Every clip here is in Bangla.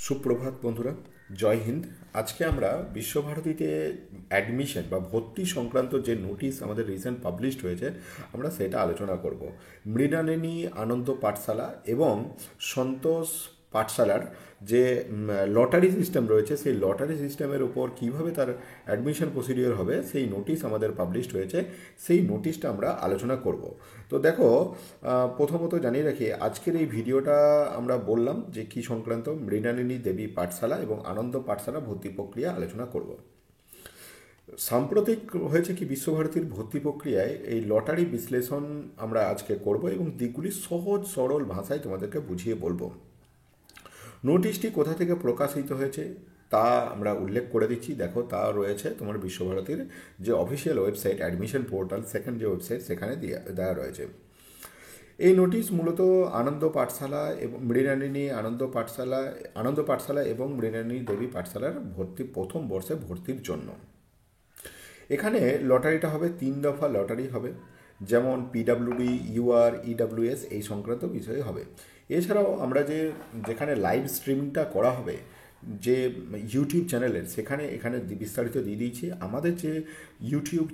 সুপ্রভাত বন্ধুরা, জয় হিন্দ। আজকে আমরা বিশ্বভারতীতে অ্যাডমিশন বা ভর্তি সংক্রান্ত যে নোটিশ আমাদের রিসেন্ট পাবলিশড হয়েছে আমরা সেটা আলোচনা করব। মৃণালিনী আনন্দ পাঠশালা এবং সন্তোষ পাঠশালার যে লটারি সিস্টেম রয়েছে সেই লটারি সিস্টেমের উপর কিভাবে তার অ্যাডমিশন প্রসিডিওর হবে সেই নোটিশ আমাদের পাবলিশড হয়েছে, সেই নোটিশটা আমরা আলোচনা করব। তো দেখো, প্রথমত জানিয়ে রাখি আজকের এই ভিডিওটা আমরা বললাম যে কি সংক্রান্ত মৃণালিনী দেবী পাঠশালা এবং আনন্দ পাঠশালা ভর্তি প্রক্রিয়া আলোচনা করব। সাম্প্রতিক হয়েছে কি বিশ্বভারতীর ভর্তি প্রক্রিয়ায় এই লটারি বিশ্লেষণ আমরা আজকে করব এবং দিকগুলি সহজ সরল ভাষায় তোমাদেরকে বুঝিয়ে বলবো। নোটিশটি কোথা থেকে প্রকাশিত হয়েছে তা আমরা উল্লেখ করে দিচ্ছি। দেখো, তা রয়েছে তোমার বিশ্বভারতীর যে official website admission portal second যে ওয়েবসাইট সেখানে দেওয়া রয়েছে। এই নোটিশ মূলত আনন্দ পাঠশালা এবং মৃণালিনী আনন্দ পাঠশালা এবং মৃণালিনী দেবী পাঠশালার প্রথম বর্ষে ভর্তির জন্য। এখানে লটারিটা হবে 3 দফা লটারি হবে, যেমন পিডাব্লিউডি, ইউআর, ইডাব্লিউএস এই সংক্রান্ত বিষয়ে হবে। এছাড়াও আমরা যেখানে লাইভ স্ট্রিমিংটা করা হবে যে ইউটিউব চ্যানেলের, এখানে বিস্তারিত দিয়ে দিয়েছি। আমাদের যে ইউটিউব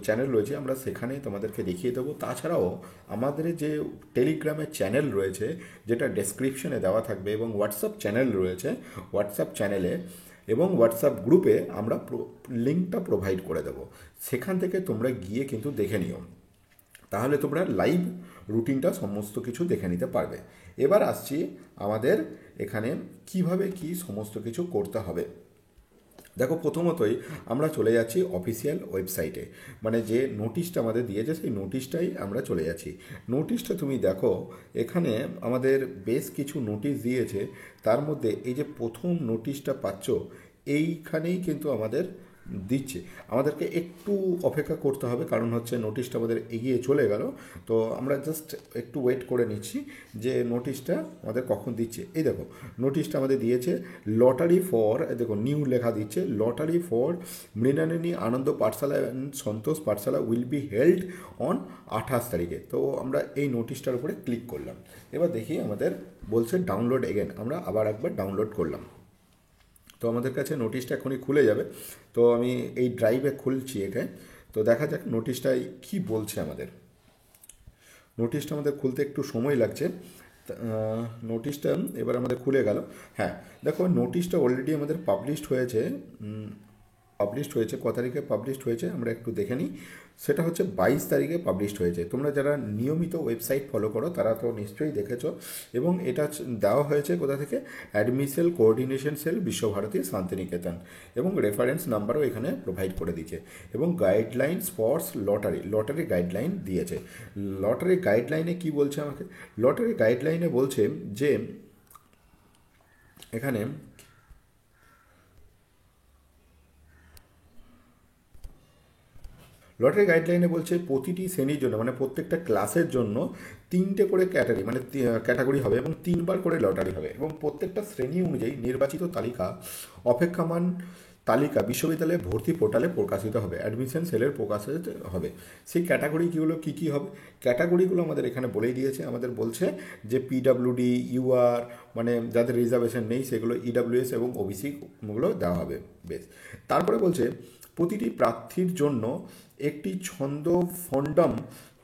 চ্যানেল রয়েছে আমরা সেখানে তোমাদেরকে দেখিয়ে দেবো। তাছাড়াও আমাদের যে টেলিগ্রামের চ্যানেল রয়েছে যেটা ডেসক্রিপশনে দেওয়া থাকবে, এবং হোয়াটসঅ্যাপ চ্যানেল রয়েছে, হোয়াটসঅ্যাপ চ্যানেলে এবং হোয়াটসঅ্যাপ গ্রুপে আমরা লিঙ্কটা প্রোভাইড করে দেবো। সেখান থেকে তোমরা গিয়ে কিন্তু দেখে নিও, তাহলে তোমরা লাইভ রুটিনটা সমস্ত কিছু দেখে নিতে পারবে। এবার আসছি আমাদের এখানে কিভাবে কি সমস্ত কিছু করতে হবে। দেখো, প্রথমতই আমরা চলে যাচ্ছি অফিসিয়াল ওয়েবসাইটে, মানে যে নোটিশটা আমাদের দিয়েছে সেই নোটিশটাই আমরা চলে যাচ্ছি। নোটিশটা তুমি দেখো, এখানে আমাদের বেশ কিছু নোটিশ দিয়েছে। তার মধ্যে এই যে প্রথম নোটিশটা পাচ্ছ এইখানেই কিন্তু আমাদের দিচ্ছে। আমাদেরকে একটু অপেক্ষা করতে হবে, কারণ হচ্ছে নোটিশটা আমাদের এগিয়ে চলে গেল। তো আমরা জাস্ট একটু ওয়েট করে নিচ্ছি যে নোটিশটা আমাদের কখন দিচ্ছে। এই দেখো, নোটিশটা আমাদের দিয়েছে লটারি ফর, দেখো নিউ লেখা দিচ্ছে, lottery for Mrinalini Ananda Pathsala and Santosh Pathsala will be held on 28 তারিখে। তো আমরা এই নোটিশটার উপরে ক্লিক করলাম। এবার দেখি আমাদের বলছে ডাউনলোড এগেন, আমরা আবার একবার ডাউনলোড করলাম। তো আমাদের কাছে নোটিশটা এখনই খুলে যাবে। তো আমি এই ড্রাইভে খুলছি একে, তো দেখা যাক নোটিশটাই কি বলছে আমাদের। নোটিশটা আমাদের খুলতে একটু সময় লাগছে। নোটিশটা এবার আমাদের খুলে গেল। হ্যাঁ, দেখো নোটিশটা অলরেডি আমাদের পাবলিশড হয়েছে। ক তারিখে পাবলিশড হয়েছে আমরা একটু দেখে নিই। সেটা হচ্ছে 22 তারিখে পাবলিশড হয়েছে। তোমরা যারা নিয়মিত ওয়েবসাইট ফলো করো তারা তো নিশ্চয়ই দেখেছো। এবং এটা দেওয়া হয়েছে কোথা থেকে, admission coordination cell Visva Bharati Santiniketan, এবং রেফারেন্স নাম্বারও এখানে প্রোভাইড করে দিয়েছে। এবং গাইডলাইন্স ফর লটারি গাইডলাইন দিয়েছে। লটারি গাইডলাইনে কি বলছে আমাকে, লটারি গাইডলাইনে বলছে যে এখানে লটারি গাইডলাইনে বলছে প্রতিটি শ্রেণীর জন্য, মানে প্রত্যেকটা ক্লাসের জন্য 3টে করে ক্যাটাগরি হবে এবং 3বার করে লটারি হবে, এবং প্রত্যেকটা শ্রেণী অনুযায়ী নির্বাচিত অপেক্ষমান তালিকা বিশ্ববিদ্যালয়ের ভর্তি পোর্টালে প্রকাশিত হবে, অ্যাডমিশন সেলের প্রকাশিত হবে। সেই ক্যাটাগরিগুলো কী কী হবে, ক্যাটাগরিগুলো আমাদের এখানে বলেই দিয়েছে। আমাদের বলছে যে পিডাব্লিউডি, ইউআর, মানে যাদের রিজার্ভেশন নেই সেগুলো, ইডাব্লিউএস এবং ওবিসি গুলো দেওয়া হবে। বেশ, তারপরে বলছে প্রতিটি প্রার্থীর জন্য একটি ছন্দ ফন্ডম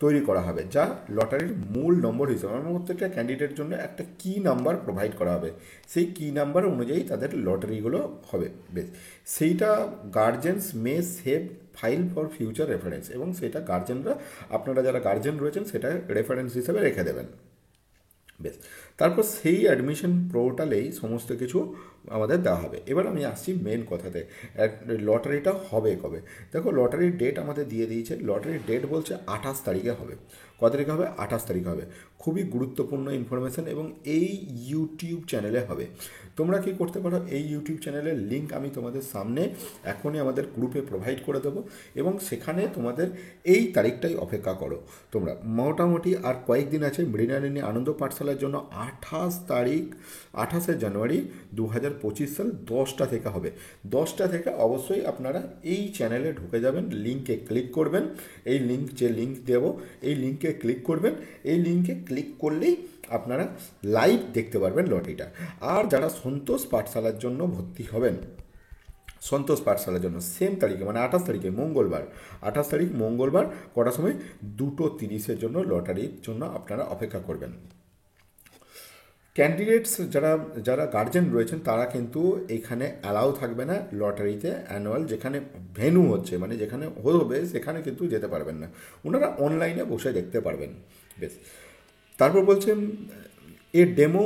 তৈরি করা হবে, যা লটারির মূল নম্বর হিসেবে, আমার প্রত্যেকটা ক্যান্ডিডেটের জন্য একটা কি নাম্বার প্রোভাইড করা হবে। সেই কি নাম্বার অনুযায়ী তাদের লটারিগুলো হবে। বেশ, সেইটা guardian's May save file for future reference, এবং সেটা গার্জেনরা, আপনারা যারা গার্জেন রয়েছেন সেটা রেফারেন্স হিসেবে রেখে দেবেন। বেশ, তারপর সেই অ্যাডমিশন পোর্টালেই সমস্ত কিছু আমাদের দেওয়া হবে। এবার আমি আসছি মেন কথাতে, লটারিটা হবে কবে। দেখো, লটারির ডেট আমাদের দিয়ে দিয়েছে। লটারির ডেট বলছে 28 তারিখে হবে। ক তারিখে হবে, 28 তারিখে হবে। খুবই গুরুত্বপূর্ণ ইনফরমেশান, এবং এই ইউটিউব চ্যানেলে হবে। তোমরা কি করতে পারো, এই ইউটিউব চ্যানেলের লিঙ্ক আমি তোমাদের সামনে এখনই আমাদের গ্রুপে প্রোভাইড করে দেবো, এবং সেখানে তোমাদের এই তারিখটাই অপেক্ষা করো তোমরা। মোটামুটি আর কয়েকদিন আছে। মৃণালিনী আনন্দ পাঠশালার জন্য 28 জানুয়ারি 2025 সাল 10টা থেকে হবে। 10টা থেকে অবশ্যই আপনারা এই চ্যানেলে ঢুকে যাবেন, লিঙ্কে ক্লিক করবেন, এই যে লিঙ্ক দেব এই লিঙ্কে ক্লিক করবেন। এই লিঙ্কে ক্লিক করলেই আপনারা লাইভ দেখতে পারবেন লটারিটা। আর যারা সন্তোষ পাঠশালার জন্য ভর্তি হবেন, সন্তোষ পাঠশালার জন্য সেম তারিখে মানে 28 তারিখে মঙ্গলবার, 28 তারিখ মঙ্গলবার কটার সময় 2:30 জন্য লটারির জন্য আপনারা অপেক্ষা করবেন। ক্যান্ডিডেটস যারা গার্জেন রয়েছেন তারা কিন্তু এখানে অ্যালাউ থাকবে না লটারিতে। অ্যানুয়াল যেখানে ভেন্যু হচ্ছে মানে যেখানে হবে সেখানে কিন্তু যেতে পারবেন না, ওনারা অনলাইনে বসে দেখতে পারবেন। বেশ, তারপর বলছেন a demo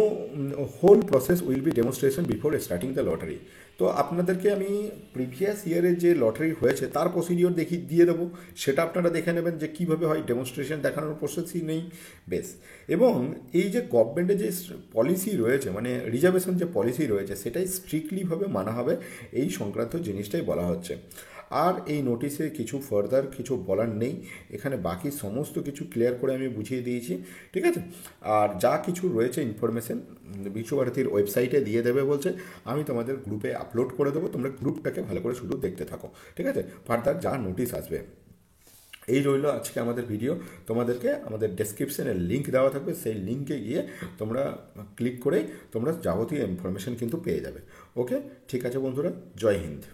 whole process will be demonstration before starting the lottery. তো আপনাদেরকে আমি প্রিভিয়াস ইয়ারে যে লটারি হয়েছে তার প্রসিডিওর দিয়ে দেবো, সেটা আপনারা দেখে নেবেন যে কীভাবে হয়, ডেমনস্ট্রেশন দেখানোর প্রসেসই নেই। বেশ, এবং এই যে গভর্নমেন্টের যে পলিসি রয়েছে মানে রিজার্ভেশন যে পলিসি রয়েছে সেটাই স্ট্রিক্টলিভাবে মানা হবে, এই সংক্রান্ত জিনিসটাই বলা হচ্ছে। আর এই নোটিশে কিছু ফার্দার কিছু বলার নেই, এখানে বাকি সমস্ত কিছু ক্লিয়ার করে আমি বুঝিয়ে দিয়েছি, ঠিক আছে। আর যা কিছু রয়েছে ইনফরমেশন বিশ্বভারতীর ওয়েবসাইটে দিয়ে দেবে বলছে, আমি তোমাদের গ্রুপে আপলোড করে দেবো, তোমরা গ্রুপটাকে ভালো করে শুধু দেখতে থাকো, ঠিক আছে। ফার্দার যা নোটিশ আসবে। এই রইল আজকে আমাদের ভিডিও। তোমাদেরকে আমাদের ডেসক্রিপশনে লিঙ্ক দেওয়া থাকবে, সেই লিঙ্কে গিয়ে তোমরা ক্লিক করে তোমরা যাবতীয় ইনফরমেশন কিন্তু পেয়ে যাবে। ওকে, ঠিক আছে বন্ধুরা, জয় হিন্দ।